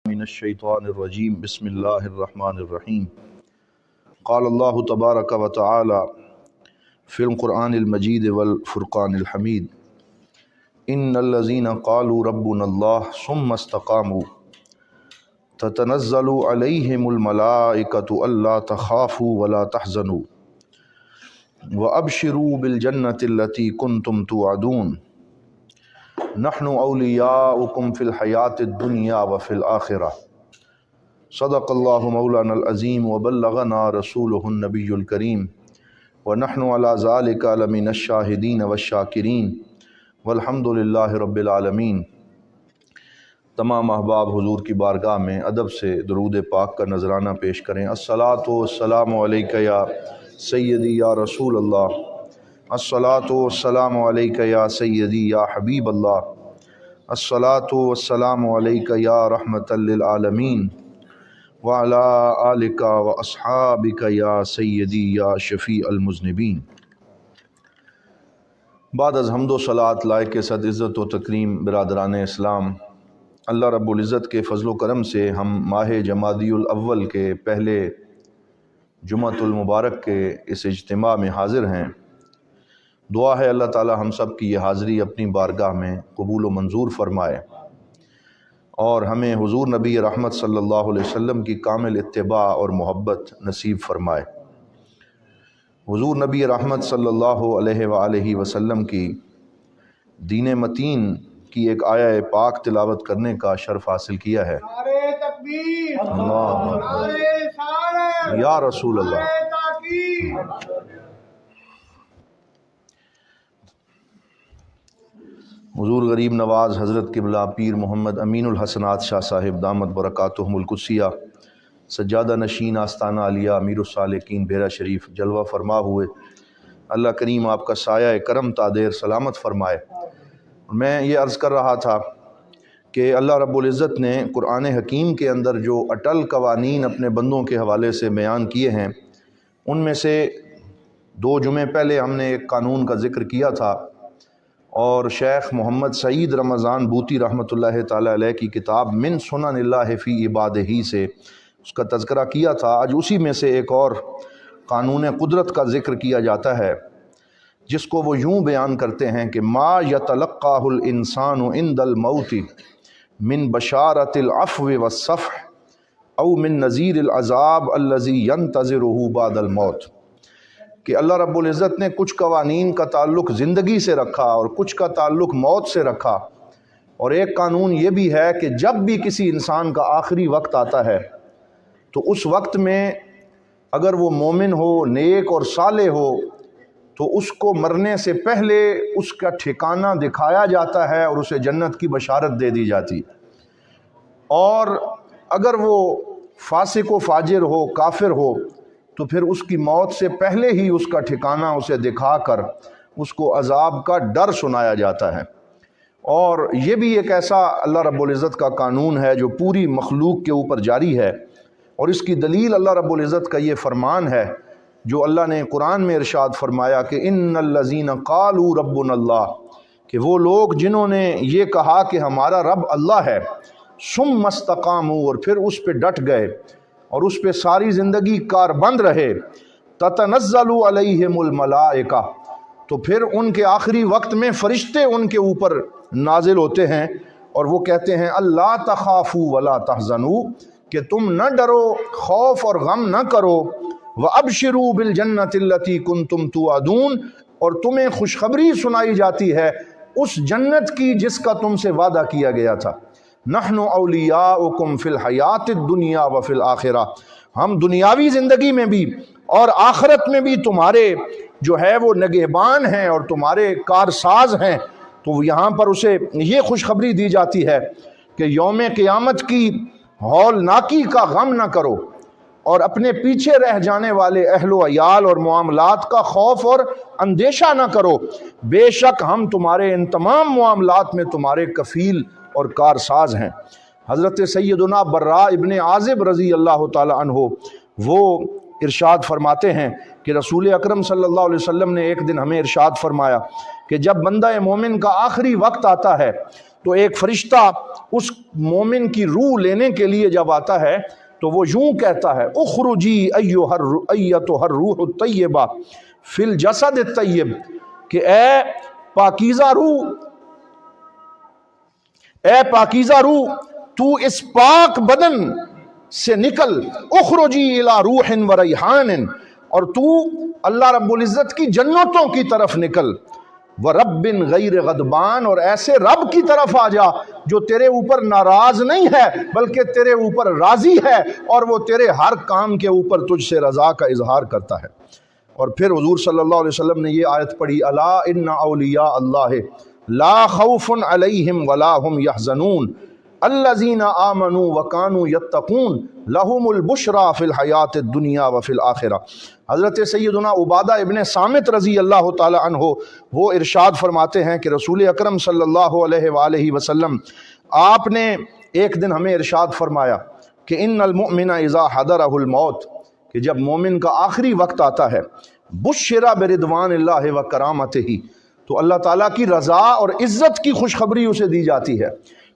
من الشیطان الرجیم بسم اللہ الرحمن الرحیم قال اللہ تبارک و تعالی فی القرآن المجید والفرقان الحمید ان الذین قالوا ربنا اللہ ثم استقاموا تتنزل علیہم الملائکۃ الا تخافوا ولا تحزنوا وابشروا بالجنۃ التی کنتم توعدون نحن اولیاؤکم فی الحیاۃ الدنیا وفی الآخرہ صدق اللہ مولانا العظیم وبلغنا رسولہ النبی الکریم ونحن علی ذلک لمن الشاہدین والشاکرین والحمد للہ رب العالمین۔ تمام احباب حضور کی بارگاہ میں ادب سے درود پاک کا نذرانہ پیش کریں۔ الصلاۃ والسلام علیک یا سیدی یا رسول اللہ، الصلاۃ والسلام علیک یا سیدی یا حبیب اللہ، الصلاۃ والسلام علیک یا رحمۃ للعالمین وعلی آلک واصحابک یا سیدی یا شفیع المذنبین۔ بعد از حمد و صلوات لائق صد عزت و تکریم برادران اسلام، اللہ رب العزت کے فضل و کرم سے ہم ماہ جمادی الاول کے پہلے جمعۃ المبارک کے اس اجتماع میں حاضر ہیں۔ دعا ہے اللہ تعالی ہم سب کی یہ حاضری اپنی بارگاہ میں قبول و منظور فرمائے اور ہمیں حضور نبی رحمت صلی اللہ علیہ وسلم کی کامل اتباع اور محبت نصیب فرمائے۔ حضور نبی رحمت صلی اللہ علیہ وآلہ وسلم کی دین متین کی ایک آیہ پاک تلاوت کرنے کا شرف حاصل کیا ہے۔ نعرہ تکبیر، اللہ نعرہ رسالت، یا رسول اللہ۔ نعرہ تحقیق۔ حضور غریب نواز حضرت قبلہ پیر محمد امین الحسنات شاہ صاحب دامت برکاتہم القدسیہ سجادہ نشین آستانہ عالیہ امیر الصالحین بیرہ شریف جلوہ فرما ہوئے، اللہ کریم آپ کا سایہ کرم تادیر سلامت فرمائے۔ میں یہ عرض کر رہا تھا کہ اللہ رب العزت نے قرآن حکیم کے اندر جو اٹل قوانین اپنے بندوں کے حوالے سے بیان کیے ہیں، ان میں سے 2 جمعے پہلے ہم نے ایک قانون کا ذکر کیا تھا، اور شیخ محمد سعید رمضان بوتی رحمۃ اللہ تعالی علیہ کی کتاب من سنن اللہ فی عبادہ سے اس کا تذکرہ کیا تھا۔ آج اسی میں سے ایک اور قانون قدرت کا ذکر کیا جاتا ہے، جس کو وہ یوں بیان کرتے ہیں کہ ما یتلقاہ الانسان عند الموت من بشارت العفو والصفح او من نذیر العذاب الذی ینتظرہ بعد الموت، کہ اللہ رب العزت نے کچھ قوانین کا تعلق زندگی سے رکھا اور کچھ کا تعلق موت سے رکھا، اور ایک قانون یہ بھی ہے کہ جب بھی کسی انسان کا آخری وقت آتا ہے تو اس وقت میں اگر وہ مومن ہو، نیک اور صالح ہو، تو اس کو مرنے سے پہلے اس کا ٹھکانہ دکھایا جاتا ہے اور اسے جنت کی بشارت دے دی جاتی، اور اگر وہ فاسق و فاجر ہو، کافر ہو، تو پھر اس کی موت سے پہلے ہی اس کا ٹھکانہ اسے دکھا کر اس کو عذاب کا ڈر سنایا جاتا ہے۔ اور یہ بھی ایک ایسا اللہ رب العزت کا قانون ہے جو پوری مخلوق کے اوپر جاری ہے، اور اس کی دلیل اللہ رب العزت کا یہ فرمان ہے جو اللہ نے قرآن میں ارشاد فرمایا کہ ان الذین قالوا ربنا اللہ، کہ وہ لوگ جنہوں نے یہ کہا کہ ہمارا رب اللہ ہے، ثم استقاموا، اور پھر اس پہ ڈٹ گئے اور اس پہ ساری زندگی کاربند رہے، تتنزل علیہم الملائکہ، تو پھر ان کے آخری وقت میں فرشتے ان کے اوپر نازل ہوتے ہیں اور وہ کہتے ہیں اللہ تخافوا ولا تحزنوا، کہ تم نہ ڈرو، خوف اور غم نہ کرو، وابشروا بالجنۃ التی کنتم توعدون، اور تمہیں خوشخبری سنائی جاتی ہے اس جنت کی جس کا تم سے وعدہ کیا گیا تھا۔ نحن اولیاؤکم فی الحیاۃ الدنیا وفی الآخرہ، ہم دنیاوی زندگی میں بھی اور آخرت میں بھی تمہارے جو ہے وہ نگہبان ہیں اور تمہارے کارساز ہیں۔ تو یہاں پر اسے یہ خوشخبری دی جاتی ہے کہ یوم قیامت کی ہولناکی کا غم نہ کرو، اور اپنے پیچھے رہ جانے والے اہل و عیال اور معاملات کا خوف اور اندیشہ نہ کرو، بے شک ہم تمہارے ان تمام معاملات میں تمہارے کفیل اور کارساز ہیں۔ حضرت سیدنا براء ابن عازب رضی اللہ تعالی عنہ وہ ارشاد فرماتے ہیں کہ رسول اکرم صلی اللہ علیہ وسلم نے ایک دن ہمیں ارشاد فرمایا کہ جب بندہ مومن کا آخری وقت آتا ہے تو ایک فرشتہ اس مومن کی روح لینے کے لیے جب آتا ہے تو وہ یوں کہتا ہے اخرجی ایتها الروح الطیبہ فی الجسد الطیب، کہ اے پاکیزہ روح تو اس پاک بدن سے نکل، اخرجی الی روح و ریحان، اور تو اللہ رب العزت کی جنتوں کی طرف نکل، ورب غیر غضبان، اور ایسے رب کی طرف آ جا جو تیرے اوپر ناراض نہیں ہے بلکہ تیرے اوپر راضی ہے، اور وہ تیرے ہر کام کے اوپر تجھ سے رضا کا اظہار کرتا ہے۔ اور پھر حضور صلی اللہ علیہ وسلم نے یہ آیت پڑھی، الا ان اولیاء اللہ لا خوف علیہم ولا هم یحزنون الذین آمنوا وکانوا یتقون لہم البشری فی الحیاۃ الدنیا وفی الآخرہ۔ حضرت سیدنا عبادہ ابن صامت رضی اللہ تعالی عنہ وہ ارشاد فرماتے ہیں کہ رسول اکرم صلی اللہ علیہ وآلہ وسلم آپ نے ایک دن ہمیں ارشاد فرمایا کہ ان المؤمن اذا حضرہ الموت، کہ جب مومن کا آخری وقت آتا ہے، بشر برضوان اللہ و کرامتہ، تو اللہ تعالیٰ کی رضا اور عزت کی خوشخبری اسے دی جاتی ہے۔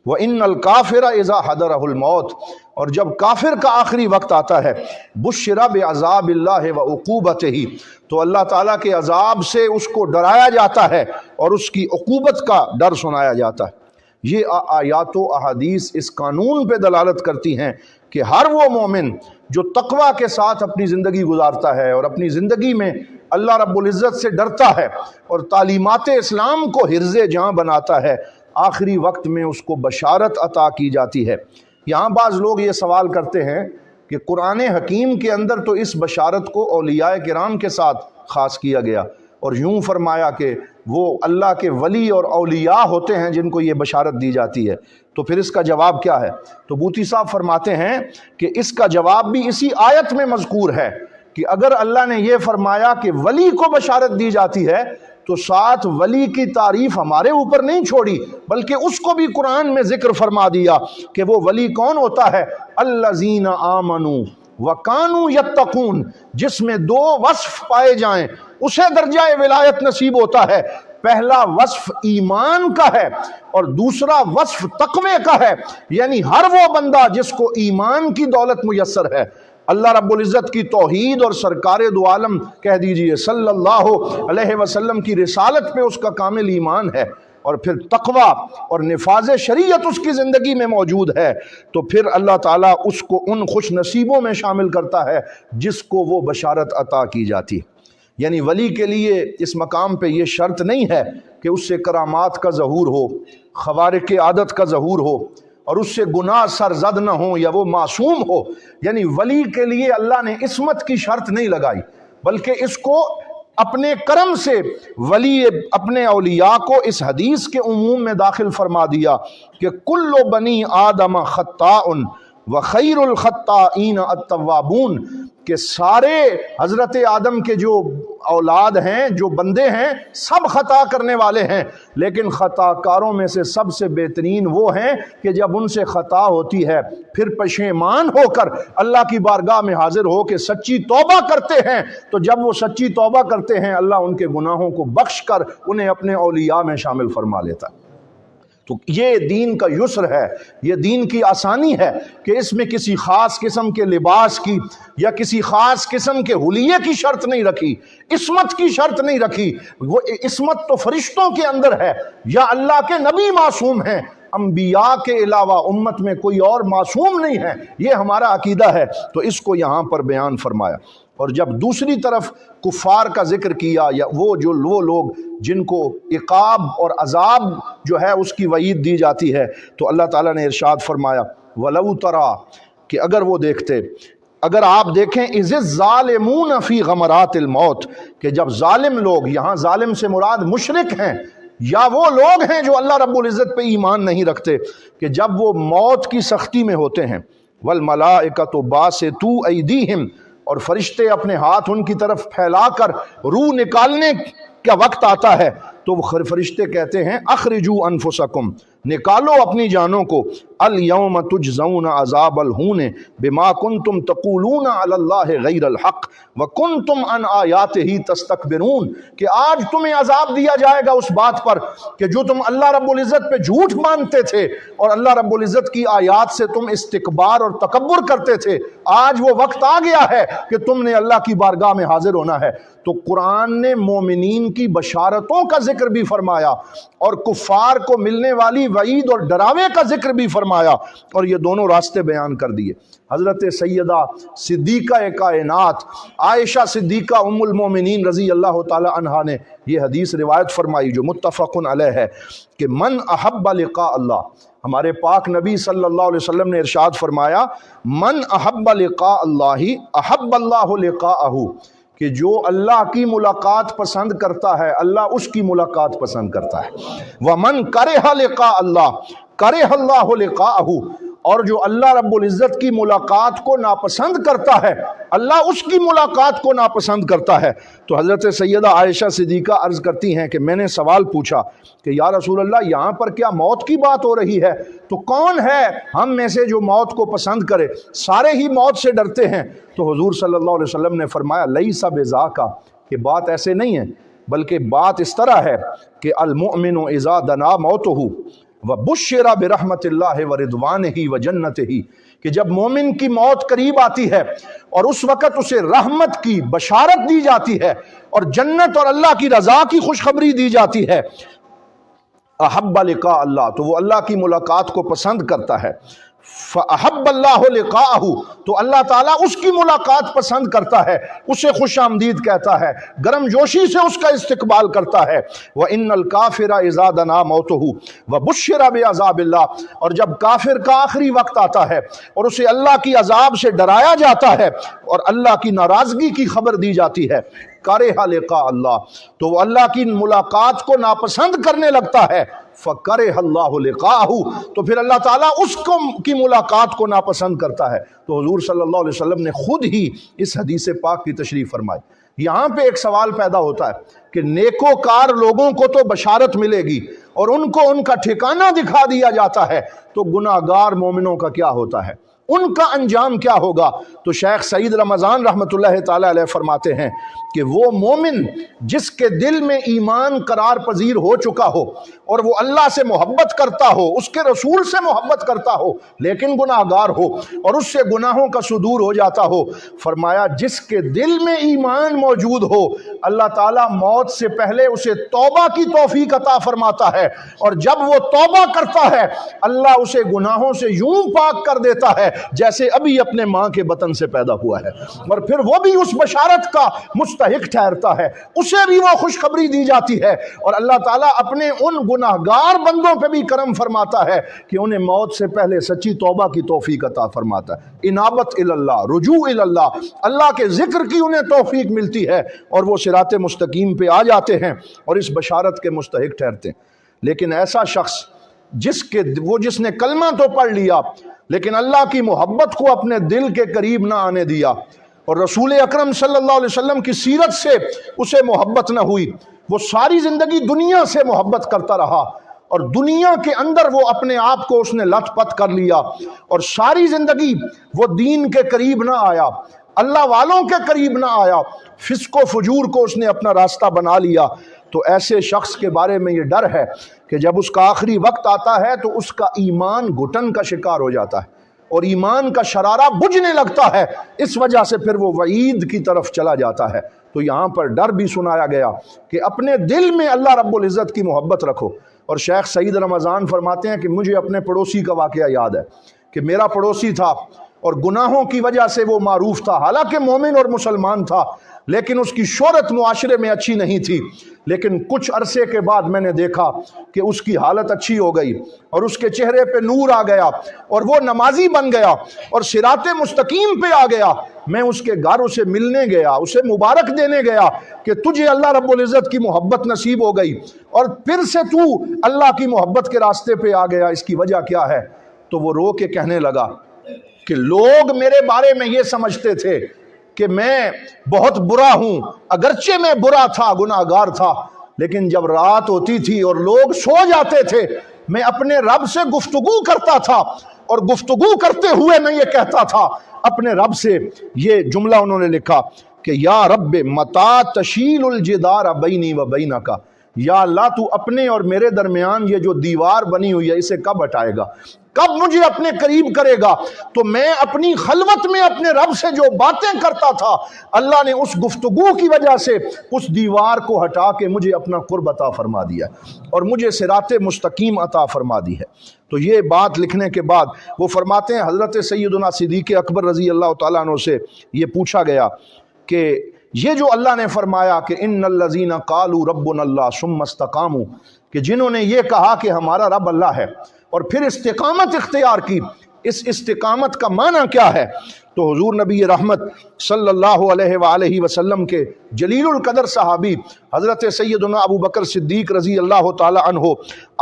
وَإِنَّ الْكَافِرَ إِذَا حَضَرَهُ الْمَوْتُ، اور جب کافر کا آخری وقت آتا ہے، بُشِّرَ بِعَذَابِ اللَّهِ وَعُقُوبَتِهِ، تو اللہ تعالیٰ کے عذاب سے اس کو ڈرایا جاتا ہے اور اس کی عقوبت کا ڈر سنایا جاتا ہے۔ یہ آیات و احادیث اس قانون پہ دلالت کرتی ہیں کہ ہر وہ مومن جو تقوی کے ساتھ اپنی زندگی گزارتا ہے اور اپنی زندگی میں اللہ رب العزت سے ڈرتا ہے اور تعلیمات اسلام کو حرز جاں بناتا ہے، آخری وقت میں اس کو بشارت عطا کی جاتی ہے۔ یہاں بعض لوگ یہ سوال کرتے ہیں کہ قرآن حکیم کے اندر تو اس بشارت کو اولیاء کرام کے ساتھ خاص کیا گیا اور یوں فرمایا کہ وہ اللہ کے ولی اور اولیاء ہوتے ہیں جن کو یہ بشارت دی جاتی ہے، تو پھر اس کا جواب کیا ہے؟ تو بوتی صاحب فرماتے ہیں کہ اس کا جواب بھی اسی آیت میں مذکور ہے کہ اگر اللہ نے یہ فرمایا کہ ولی کو بشارت دی جاتی ہے تو ساتھ ولی کی تعریف ہمارے اوپر نہیں چھوڑی بلکہ اس کو بھی قرآن میں ذکر فرما دیا کہ وہ ولی کون ہوتا ہے؟ الذین آمنوا وکانوا یتقون، جس میں دو وصف پائے جائیں اسے درجہ ولایت نصیب ہوتا ہے۔ پہلا وصف ایمان کا ہے اور دوسرا وصف تقوی کا ہے، یعنی ہر وہ بندہ جس کو ایمان کی دولت میسر ہے، اللہ رب العزت کی توحید اور سرکار دو عالم کہہ دیجئے صلی اللہ علیہ وسلم کی رسالت پہ اس کا کامل ایمان ہے، اور پھر تقوی اور نفاذ شریعت اس کی زندگی میں موجود ہے، تو پھر اللہ تعالیٰ اس کو ان خوش نصیبوں میں شامل کرتا ہے جس کو وہ بشارت عطا کی جاتی ہے۔ یعنی ولی کے لیے اس مقام پہ یہ شرط نہیں ہے کہ اس سے کرامات کا ظہور ہو، خوارق عادت کا ظہور ہو اور اس سے گناہ سرزد نہ ہو یا وہ معصوم ہو۔ یعنی ولی کے لیے اللہ نے عصمت کی شرط نہیں لگائی بلکہ اس کو اپنے کرم سے ولی اپنے اولیاء کو اس حدیث کے عموم میں داخل فرما دیا کہ کل بنی آدم خطاء وخیر الخطائین التوابون، کہ سارے حضرت آدم کے جو اولاد ہیں، جو بندے ہیں، سب خطا کرنے والے ہیں، لیکن خطا کاروں میں سے سب سے بہترین وہ ہیں کہ جب ان سے خطا ہوتی ہے پھر پشیمان ہو کر اللہ کی بارگاہ میں حاضر ہو کے سچی توبہ کرتے ہیں، تو جب وہ سچی توبہ کرتے ہیں اللہ ان کے گناہوں کو بخش کر انہیں اپنے اولیاء میں شامل فرما لیتا ہے۔ تو یہ دین کا یسر ہے، یہ دین کی آسانی ہے کہ اس میں کسی خاص قسم کے لباس کی یا کسی خاص قسم کے حلیے کی شرط نہیں رکھی، عصمت کی شرط نہیں رکھی۔ وہ عصمت تو فرشتوں کے اندر ہے، یا اللہ کے نبی معصوم ہیں، انبیاء کے علاوہ امت میں کوئی اور معصوم نہیں ہے، یہ ہمارا عقیدہ ہے، تو اس کو یہاں پر بیان فرمایا۔ اور جب دوسری طرف کفار کا ذکر کیا، یا وہ لوگ جن کو عقاب اور عذاب جو ہے اس کی وعید دی جاتی ہے، تو اللہ تعالیٰ نے ارشاد فرمایا وَلَوْ تَرَىٰ، کہ اگر وہ دیکھتے، اگر آپ دیکھیں اِذِ الظَّالِمُونَ فِي غَمَرَاتِ الْمَوْتِ، کہ جب ظالم لوگ، یہاں ظالم سے مراد مشرک ہیں یا وہ لوگ ہیں جو اللہ رب العزت پہ ایمان نہیں رکھتے، کہ جب وہ موت کی سختی میں ہوتے ہیں، وَالْمَلَائِكَةُ بَاسِطُو أَيْدِيهِمْ، اور فرشتے اپنے ہاتھ ان کی طرف پھیلا کر روح نکالنے کا وقت آتا ہے، تو وہ فرشتے کہتے ہیں اخرجوا انفسکم، نکالو اپنی جانوں کو، الیوم تجزون عذاب الہون بما کنتم تقولون علی اللہ غیر الحق وکنتم عن آیاتہ تستکبرون، کہ آج تمہیں عذاب دیا جائے گا اس بات پر کہ جو تم اللہ رب العزت پہ جھوٹ مانتے تھے اور اللہ رب العزت کی آیات سے تم استکبار اور تکبر کرتے تھے، آج وہ وقت آ گیا ہے کہ تم نے اللہ کی بارگاہ میں حاضر ہونا ہے۔ تو قرآن نے مومنین کی بشارتوں کا ذکر بھی فرمایا اور کفار کو ملنے والی وعید اور ڈراوے کا ذکر بھی فرمایا، اور یہ دونوں راستے بیان کر دیے۔ حضرت سیدہ صدیقہ کائنات عائشہ صدیقہ ام المومنین رضی اللہ تعالی عنہا نے یہ حدیث روایت فرمائی جو متفق علیہ ہے کہ من احب لقاء اللہ، ہمارے پاک نبی صلی اللہ علیہ وسلم نے ارشاد فرمایا من احب لقاء اللہ احب اللہ لقاءہ، کہ جو اللہ کی ملاقات پسند کرتا ہے اللہ اس کی ملاقات پسند کرتا ہے۔ وَمَنْ كَرِهَ لِقَاءَ اللَّهِ كَرِهَ اللَّهُ لِقَاءَهُ، اور جو اللہ رب العزت کی ملاقات کو ناپسند کرتا ہے اللہ اس کی ملاقات کو ناپسند کرتا ہے۔ تو حضرت سیدہ عائشہ صدیقہ عرض کرتی ہیں کہ میں نے سوال پوچھا کہ یا رسول اللہ یہاں پر کیا موت کی بات ہو رہی ہے؟ تو کون ہے ہم میں سے جو موت کو پسند کرے؟ سارے ہی موت سے ڈرتے ہیں۔ تو حضور صلی اللہ علیہ وسلم نے فرمایا لیس بذاکا، کہ بات ایسے نہیں ہے، بلکہ بات اس طرح ہے کہ المؤمن اذا دنا موتہ وبشر برحمت اللہ ورضوانہ وجنتہ، کہ جب مومن کی موت قریب آتی ہے اور اس وقت اسے رحمت کی بشارت دی جاتی ہے اور جنت اور اللہ کی رضا کی خوشخبری دی جاتی ہے، احب لقاء اللہ، تو وہ اللہ کی ملاقات کو پسند کرتا ہے۔ فَأَحَبَّ اللَّهُ لِقَاءَهُ، تو اللہ تعالیٰ اس کی ملاقات پسند کرتا ہے، اسے خوش آمدید کہتا ہے، گرم جوشی سے اس کا استقبال کرتا ہے۔ وَإِنَّ الْكَافِرَ إِذَا دَنَا مَوْتُهُ وَبُشِّرَ بِعَذَابِ اللَّهِ، اور جب کافر کا آخری وقت آتا ہے اور اسے اللہ کی عذاب سے ڈرایا جاتا ہے اور اللہ کی ناراضگی کی خبر دی جاتی ہے، کَرِهَ لِقَاءَ اللَّهِ، تو وہ اللہ کی ملاقات کو ناپسند کرنے لگتا ہے۔ فَكَرِهَ اللَّهُ لِقَاءَهُ، تو پھر اللہ تعالیٰ اس کو کی ملاقات کو ناپسند کرتا ہے۔ تو حضور صلی اللہ علیہ وسلم نے خود ہی اس حدیث پاک کی تشریح فرمائی۔ یہاں پہ ایک سوال پیدا ہوتا ہے کہ نیکوکار لوگوں کو تو بشارت ملے گی اور ان کو ان کا ٹھکانہ دکھا دیا جاتا ہے، تو گناہگار مومنوں کا کیا ہوتا ہے، ان کا انجام کیا ہوگا؟ تو شیخ سعید رمضان رحمۃ اللہ تعالی علیہ فرماتے ہیں کہ وہ مومن جس کے دل میں ایمان قرار پذیر ہو چکا ہو اور وہ اللہ سے محبت کرتا ہو، اس کے رسول سے محبت کرتا ہو، لیکن گناہگار ہو اور اس سے گناہوں کا صدور ہو جاتا ہو، فرمایا جس کے دل میں ایمان موجود ہو اللہ تعالیٰ موت سے پہلے اسے توبہ کی توفیق عطا فرماتا ہے، اور جب وہ توبہ کرتا ہے اللہ اسے گناہوں سے یوں پاک کر دیتا ہے جیسے ابھی اپنے ماں کے بطن سے پیدا ہوا ہے، اور پھر وہ بھی اس بشارت کا مستحق ٹھہرتا ہے، اسے بھی وہ خوشخبری دی جاتی ہے، اور اللہ تعالیٰ اپنے ان گناہگار بندوں پہ بھی کرم فرماتا ہے کہ انہیں موت سے پہلے سچی توبہ کی توفیق عطا فرماتا ہے، انابت اللہ، رجوع اللہ، اللہ کے ذکر کی انہیں توفیق ملتی ہے اور وہ صراط مستقیم پہ آ جاتے ہیں اور اس بشارت کے مستحق ٹھہرتے ہیں۔ لیکن ایسا شخص جس نے کلمہ تو پڑھ لیا لیکن اللہ کی محبت کو اپنے دل کے قریب نہ آنے دیا اور رسول اکرم صلی اللہ علیہ وسلم کی سیرت سے اسے محبت نہ ہوئی، وہ ساری زندگی دنیا سے محبت کرتا رہا اور دنیا کے اندر وہ اپنے آپ کو اس نے لت پت کر لیا اور ساری زندگی وہ دین کے قریب نہ آیا، اللہ والوں کے قریب نہ آیا، فسق و فجور کو اس نے اپنا راستہ بنا لیا۔ تو ایسے شخص کے بارے میں یہ ڈر ہے کہ جب اس کا آخری وقت آتا ہے تو اس کا ایمان گھٹن کا شکار ہو جاتا ہے اور ایمان کا شرارہ بجھنے لگتا ہے، اس وجہ سے پھر وہ وعید کی طرف چلا جاتا ہے۔ تو یہاں پر ڈر بھی سنایا گیا کہ اپنے دل میں اللہ رب العزت کی محبت رکھو۔ اور شیخ سعید رمضان فرماتے ہیں کہ مجھے اپنے پڑوسی کا واقعہ یاد ہے کہ میرا پڑوسی تھا اور گناہوں کی وجہ سے وہ معروف تھا، حالانکہ مومن اور مسلمان تھا، لیکن اس کی شہرت معاشرے میں اچھی نہیں تھی۔ لیکن کچھ عرصے کے بعد میں نے دیکھا کہ اس کی حالت اچھی ہو گئی اور اس کے چہرے پہ نور آ گیا اور وہ نمازی بن گیا اور صراط مستقیم پہ آ گیا۔ میں اس کے گھر اسے ملنے گیا، اسے مبارک دینے گیا کہ تجھے اللہ رب العزت کی محبت نصیب ہو گئی اور پھر سے تو اللہ کی محبت کے راستے پہ آ گیا، اس کی وجہ کیا ہے؟ تو وہ رو کے کہنے لگا کہ لوگ میرے بارے میں یہ سمجھتے تھے کہ میں بہت برا ہوں، اگرچہ میں برا تھا، گناہگار تھا، لیکن جب رات ہوتی تھی اور لوگ سو جاتے تھے میں اپنے رب سے گفتگو کرتا تھا اور گفتگو کرتے ہوئے میں یہ کہتا تھا اپنے رب سے، یہ جملہ انہوں نے لکھا کہ یا رب متا تشیل الجدار بینی و بینک، یا اللہ تو اپنے اور میرے درمیان یہ جو دیوار بنی ہوئی ہے اسے کب ہٹائے گا، کب مجھے اپنے قریب کرے گا؟ تو میں اپنی خلوت میں اپنے رب سے جو باتیں کرتا تھا، اللہ نے اس گفتگو کی وجہ سے اس دیوار کو ہٹا کے مجھے اپنا قرب عطا فرما دیا اور مجھے صراط مستقیم عطا فرما دی ہے۔ تو یہ بات لکھنے کے بعد وہ فرماتے ہیں حضرت سیدنا صدیق اکبر رضی اللہ تعالیٰ عنہ سے یہ پوچھا گیا کہ یہ جو اللہ نے فرمایا کہ ان الذین قالوا ربنا اللہ ثم استقاموا، کہ جنہوں نے یہ کہا کہ ہمارا رب اللہ ہے اور پھر استقامت اختیار کی، اس استقامت کا معنی کیا ہے؟ تو حضور نبی رحمت صلی اللہ علیہ وآلہ وسلم کے جلیل القدر صحابی حضرت سیدنا ابو بکر صدیق رضی اللہ تعالی عنہ،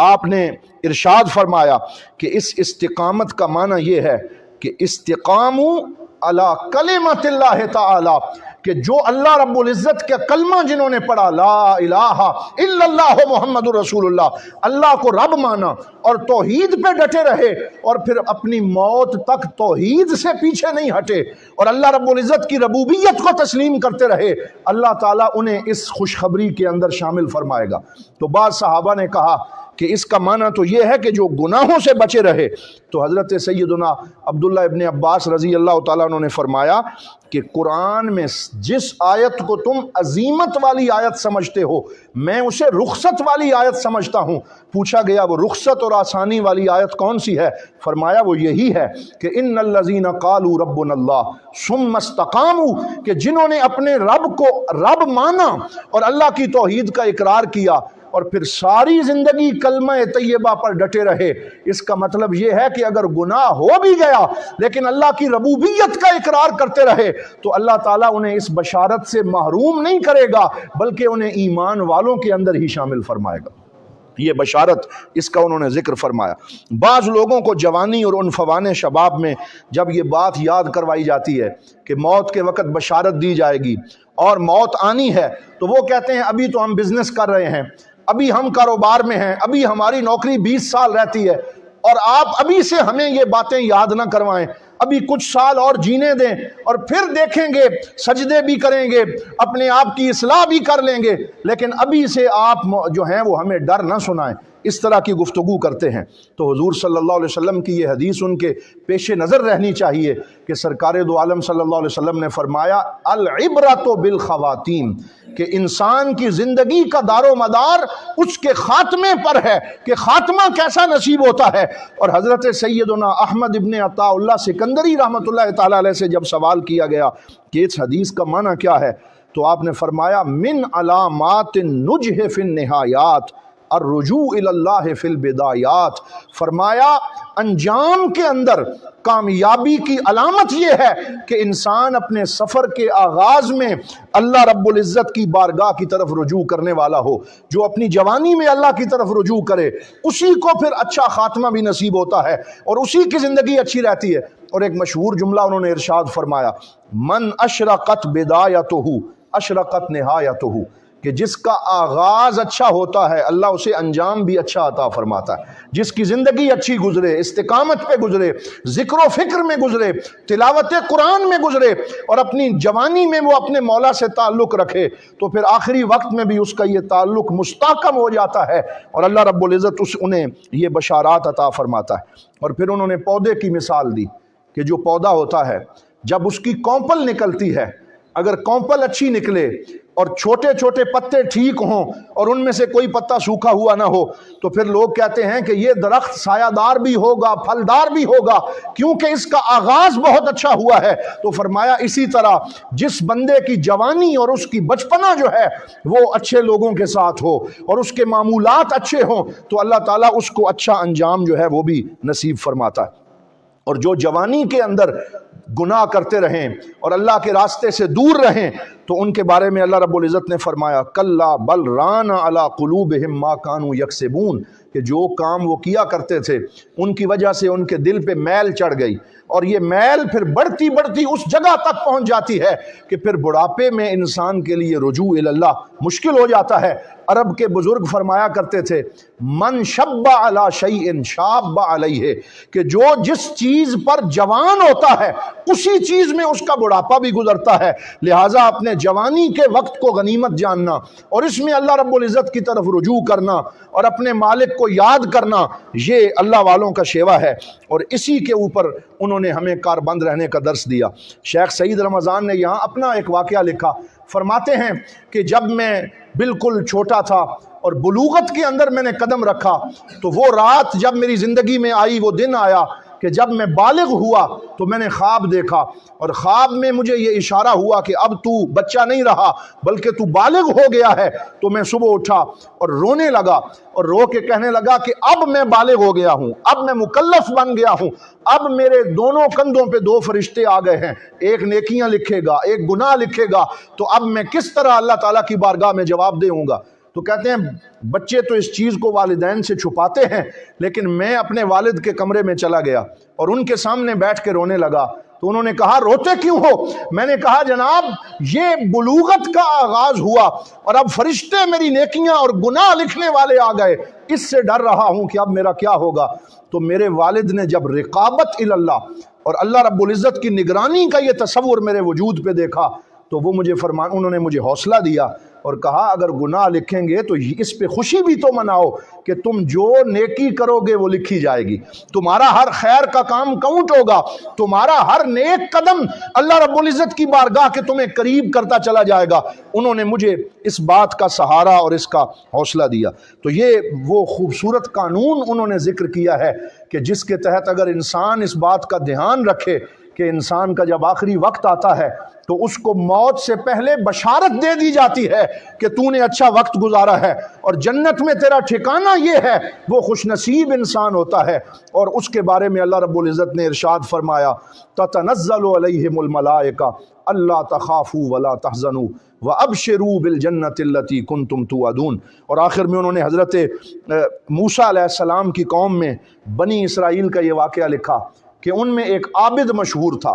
آپ نے ارشاد فرمایا کہ اس استقامت کا معنی یہ ہے کہ استقاموا علی کلمۃ اللہ تعالی، کہ جو اللہ رب العزت کا کلمہ جنہوں نے پڑھا لا الہ الا اللہ محمد رسول اللہ، اللہ کو رب مانا اور توحید پہ ڈٹے رہے اور پھر اپنی موت تک توحید سے پیچھے نہیں ہٹے اور اللہ رب العزت کی ربوبیت کو تسلیم کرتے رہے، اللہ تعالیٰ انہیں اس خوشخبری کے اندر شامل فرمائے گا۔ تو بعض صحابہ نے کہا کہ اس کا معنی تو یہ ہے کہ جو گناہوں سے بچے رہے۔ تو حضرت سیدنا عبداللہ ابن عباس رضی اللہ تعالیٰ عنہ نے فرمایا کہ قرآن میں جس آیت کو تم عظیمت والی آیت سمجھتے ہو میں اسے رخصت والی آیت سمجھتا ہوں۔ پوچھا گیا وہ رخصت اور آسانی والی آیت کون سی ہے؟ فرمایا وہ یہی ہے کہ ان الذین قالوا ربنا اللہ ثم استقاموا، کہ جنہوں نے اپنے رب کو رب مانا اور اللہ کی توحید کا اقرار کیا اور پھر ساری زندگی کلمہ طیبہ پر ڈٹے رہے۔ اس کا مطلب یہ ہے کہ اگر گناہ ہو بھی گیا لیکن اللہ کی ربوبیت کا اقرار کرتے رہے تو اللہ تعالیٰ انہیں اس بشارت سے محروم نہیں کرے گا بلکہ انہیں ایمان والوں کے اندر ہی شامل فرمائے گا۔ یہ بشارت اس کا انہوں نے ذکر فرمایا۔ بعض لوگوں کو جوانی اور عنفوان شباب میں جب یہ بات یاد کروائی جاتی ہے کہ موت کے وقت بشارت دی جائے گی اور موت آنی ہے تو وہ کہتے ہیں ابھی تو ہم بزنس کر رہے ہیں، ابھی ہم کاروبار میں ہیں، ابھی ہماری نوکری 20 سال رہتی ہے اور آپ ابھی سے ہمیں یہ باتیں یاد نہ کروائیں، ابھی کچھ سال اور جینے دیں اور پھر دیکھیں گے، سجدے بھی کریں گے، اپنے آپ کی اصلاح بھی کر لیں گے، لیکن ابھی سے آپ جو ہیں وہ ہمیں ڈر نہ سنائیں۔ اس طرح کی گفتگو کرتے ہیں۔ تو حضور صلی اللہ علیہ وسلم کی یہ حدیث ان کے پیش نظر رہنی چاہیے کہ سرکار دو عالم صلی اللہ علیہ وسلم نے فرمایا العبرۃ بالخواتیم، کہ انسان کی زندگی کا دار و مدار اس کے خاتمے پر ہے کہ خاتمہ کیسا نصیب ہوتا ہے۔ اور حضرت سیدنا احمد ابن عطاء اللہ سکندری رحمۃ اللہ تعالی علیہ سے جب سوال کیا گیا کہ اس حدیث کا معنی کیا ہے تو آپ نے فرمایا من علامات النجح فی النہایات الرجوع الی اللہ فی البدایات، فرمایا انجام کے اندر کامیابی کی علامت یہ ہے کہ انسان اپنے سفر کے آغاز میں اللہ رب العزت کی بارگاہ کی طرف رجوع کرنے والا ہو۔ جو اپنی جوانی میں اللہ کی طرف رجوع کرے اسی کو پھر اچھا خاتمہ بھی نصیب ہوتا ہے اور اسی کی زندگی اچھی رہتی ہے۔ اور ایک مشہور جملہ انہوں نے ارشاد فرمایا من اشرقت بدایتہ اشرقت نہایتہ، کہ جس کا آغاز اچھا ہوتا ہے اللہ اسے انجام بھی اچھا عطا فرماتا ہے۔ جس کی زندگی اچھی گزرے، استقامت پہ گزرے، ذکر و فکر میں گزرے، تلاوت قرآن میں گزرے اور اپنی جوانی میں وہ اپنے مولا سے تعلق رکھے تو پھر آخری وقت میں بھی اس کا یہ تعلق مستحکم ہو جاتا ہے اور اللہ رب العزت انہیں یہ بشارات عطا فرماتا ہے۔ اور پھر انہوں نے پودے کی مثال دی کہ جو پودا ہوتا ہے جب اس کی کونپل نکلتی ہے، اگر کونپل اچھی نکلے اور چھوٹے چھوٹے پتے ٹھیک ہوں اور ان میں سے کوئی پتا سوکھا ہوا نہ ہو تو پھر لوگ کہتے ہیں کہ یہ درخت سایہ دار بھی ہوگا، پھلدار بھی ہوگا کیونکہ اس کا آغاز بہت اچھا ہوا ہے۔ تو فرمایا اسی طرح جس بندے کی جوانی اور اس کی بچپنا جو ہے وہ اچھے لوگوں کے ساتھ ہو اور اس کے معمولات اچھے ہوں تو اللہ تعالیٰ اس کو اچھا انجام جو ہے وہ بھی نصیب فرماتا ہے۔ اور جو جوانی کے اندر گناہ کرتے رہیں اور اللہ کے راستے سے دور رہیں تو ان کے بارے میں اللہ رب العزت نے فرمایا کلا بل ران علی قلوبہم ما کانوا یکسبون، کہ جو کام وہ کیا کرتے تھے ان کی وجہ سے ان کے دل پہ میل چڑھ گئی اور یہ میل پھر بڑھتی بڑھتی اس جگہ تک پہنچ جاتی ہے کہ پھر بڑھاپے میں انسان کے لیے رجوع اللہ مشکل ہو جاتا ہے۔ عرب کے بزرگ فرمایا کرتے تھے من شب علی شیء شاب علیہ، کہ جو جس چیز پر جوان ہوتا ہے اسی چیز میں اس کا بڑھاپا بھی گزرتا ہے، لہٰذا اپنے جوانی کے وقت کو غنیمت جاننا اور اس میں اللہ رب العزت کی طرف رجوع کرنا اور اپنے مالک کو یاد کرنا، یہ اللہ والوں کا شیوا ہے، اور اسی کے اوپر انہوں نے ہمیں کاربند رہنے کا درس دیا۔ شیخ سعید رمضان نے یہاں اپنا ایک واقعہ لکھا، فرماتے ہیں کہ جب میں بالکل چھوٹا تھا اور بلوغت کے اندر میں نے قدم رکھا تو وہ رات جب میری زندگی میں آئی، وہ دن آیا کہ جب میں بالغ ہوا تو میں نے خواب دیکھا، اور خواب میں مجھے یہ اشارہ ہوا کہ اب تو بچہ نہیں رہا بلکہ تو بالغ ہو گیا ہے۔ تو میں صبح اٹھا اور رونے لگا اور رو کے کہنے لگا کہ اب میں بالغ ہو گیا ہوں، اب میں مکلف بن گیا ہوں، اب میرے دونوں کندھوں پہ دو فرشتے آ گئے ہیں، ایک نیکیاں لکھے گا ایک گناہ لکھے گا، تو اب میں کس طرح اللہ تعالیٰ کی بارگاہ میں جواب دے ہوں گا۔ تو کہتے ہیں بچے تو اس چیز کو والدین سے چھپاتے ہیں، لیکن میں اپنے والد کے کمرے میں چلا گیا اور ان کے سامنے بیٹھ کے رونے لگا۔ تو انہوں نے کہا روتے کیوں ہو؟ میں نے کہا جناب یہ بلوغت کا آغاز ہوا اور اب فرشتے میری نیکیاں اور گناہ لکھنے والے آ گئے، اس سے ڈر رہا ہوں کہ اب میرا کیا ہوگا۔ تو میرے والد نے جب رقابت اللہ اور اللہ رب العزت کی نگرانی کا یہ تصور میرے وجود پہ دیکھا تو وہ مجھے انہوں نے مجھے حوصلہ دیا اور کہا اگر گناہ لکھیں گے تو اس پہ خوشی بھی تو مناؤ کہ تم جو نیکی کرو گے وہ لکھی جائے گی، تمہارا ہر خیر کا کام کاؤنٹ ہوگا، تمہارا ہر نیک قدم اللہ رب العزت کی بارگاہ کے تمہیں قریب کرتا چلا جائے گا۔ انہوں نے مجھے اس بات کا سہارا اور اس کا حوصلہ دیا۔ تو یہ وہ خوبصورت قانون انہوں نے ذکر کیا ہے کہ جس کے تحت اگر انسان اس بات کا دھیان رکھے کہ انسان کا جب آخری وقت آتا ہے تو اس کو موت سے پہلے بشارت دے دی جاتی ہے کہ تو نے اچھا وقت گزارا ہے اور جنت میں تیرا ٹھکانہ یہ ہے، وہ خوش نصیب انسان ہوتا ہے۔ اور اس کے بارے میں اللہ رب العزت نے ارشاد فرمایا تتنزل علیہم الملائکہ الا تخافوا ولا تحزنوا وابشروا بالجنۃ التی کنتم توعدون۔ اور آخر میں انہوں نے حضرت موسیٰ علیہ السلام کی قوم میں بنی اسرائیل کا یہ واقعہ لکھا کہ ان میں ایک عابد مشہور تھا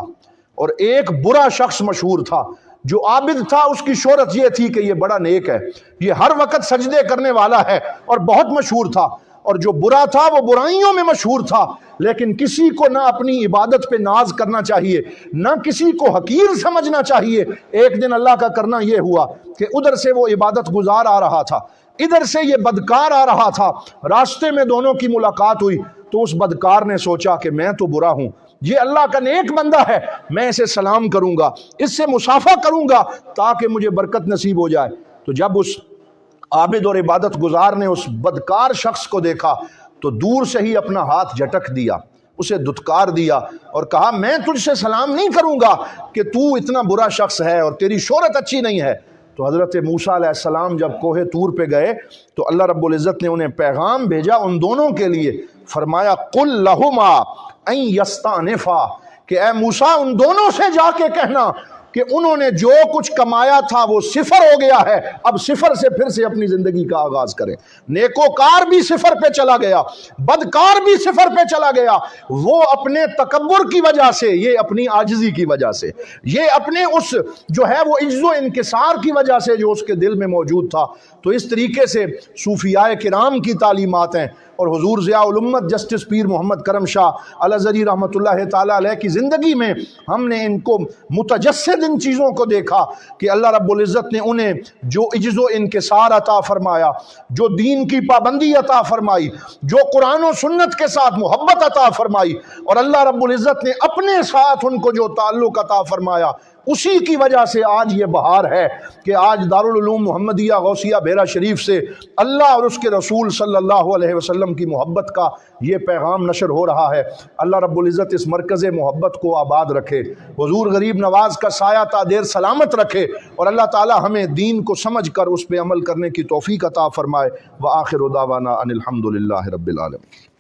اور ایک برا شخص مشہور تھا۔ جو عابد تھا اس کی شہرت یہ تھی کہ یہ بڑا نیک ہے، یہ ہر وقت سجدے کرنے والا ہے اور بہت مشہور تھا، اور جو برا تھا وہ برائیوں میں مشہور تھا، لیکن کسی کو نہ اپنی عبادت پہ ناز کرنا چاہیے نہ کسی کو حقیر سمجھنا چاہیے۔ ایک دن اللہ کا کرنا یہ ہوا کہ ادھر سے وہ عبادت گزار آ رہا تھا، ادھر سے یہ بدکار آ رہا تھا، راستے میں دونوں کی ملاقات ہوئی تو اس بدکار نے سوچا کہ میں تو برا ہوں، یہ اللہ کا نیک بندہ ہے، میں اسے سلام کروں گا، اس سے مصافحہ کروں گا تاکہ مجھے برکت نصیب ہو جائے۔ تو جب اس عابد اور عبادت گزار نے اس بدکار شخص کو دیکھا تو دور سے ہی اپنا ہاتھ جھٹک دیا، اسے دھتکار دیا اور کہا میں تجھ سے سلام نہیں کروں گا کہ تو اتنا برا شخص ہے اور تیری شہرت اچھی نہیں ہے۔ تو حضرت موسیٰ علیہ السلام جب کوہ طور پہ گئے تو اللہ رب العزت نے انہیں پیغام بھیجا ان دونوں کے لیے، فرمایا قل لہما ان یستانفا، کہ اے موسیٰ ان دونوں سے جا کے کہنا کہ انہوں نے جو کچھ کمایا تھا وہ صفر ہو گیا ہے، اب صفر سے پھر سے اپنی زندگی کا آغاز کریں۔ نیکوکار بھی صفر پہ چلا گیا، بدکار بھی صفر پہ چلا گیا، وہ اپنے تکبر کی وجہ سے، یہ اپنی عاجزی کی وجہ سے، یہ اپنے اس جو ہے وہ عجز و انکسار کی وجہ سے جو اس کے دل میں موجود تھا۔ تو اس طریقے سے صوفیاء کرام کی تعلیمات ہیں، اور حضور ضیاء الامت جسٹس پیر محمد کرم شاہ الازہری رحمۃ اللہ تعالیٰ علیہ کی زندگی میں ہم نے ان کو متجسد ان چیزوں کو دیکھا کہ اللہ رب العزت نے انہیں جو عجز و انکسار عطا فرمایا، جو دین کی پابندی عطا فرمائی، جو قرآن و سنت کے ساتھ محبت عطا فرمائی، اور اللہ رب العزت نے اپنے ساتھ ان کو جو تعلق عطا فرمایا، اسی کی وجہ سے آج یہ بہار ہے کہ آج دارالعلوم محمدیہ غوثیہ بھیرا شریف سے اللہ اور اس کے رسول صلی اللہ علیہ وسلم کی محبت کا یہ پیغام نشر ہو رہا ہے۔ اللہ رب العزت اس مرکز محبت کو آباد رکھے، حضور غریب نواز کا سایہ تا دیر سلامت رکھے، اور اللہ تعالی ہمیں دین کو سمجھ کر اس پہ عمل کرنے کی توفیق عطا فرمائے۔ وآخر دعوانا ان الحمد للہ رب العالمین۔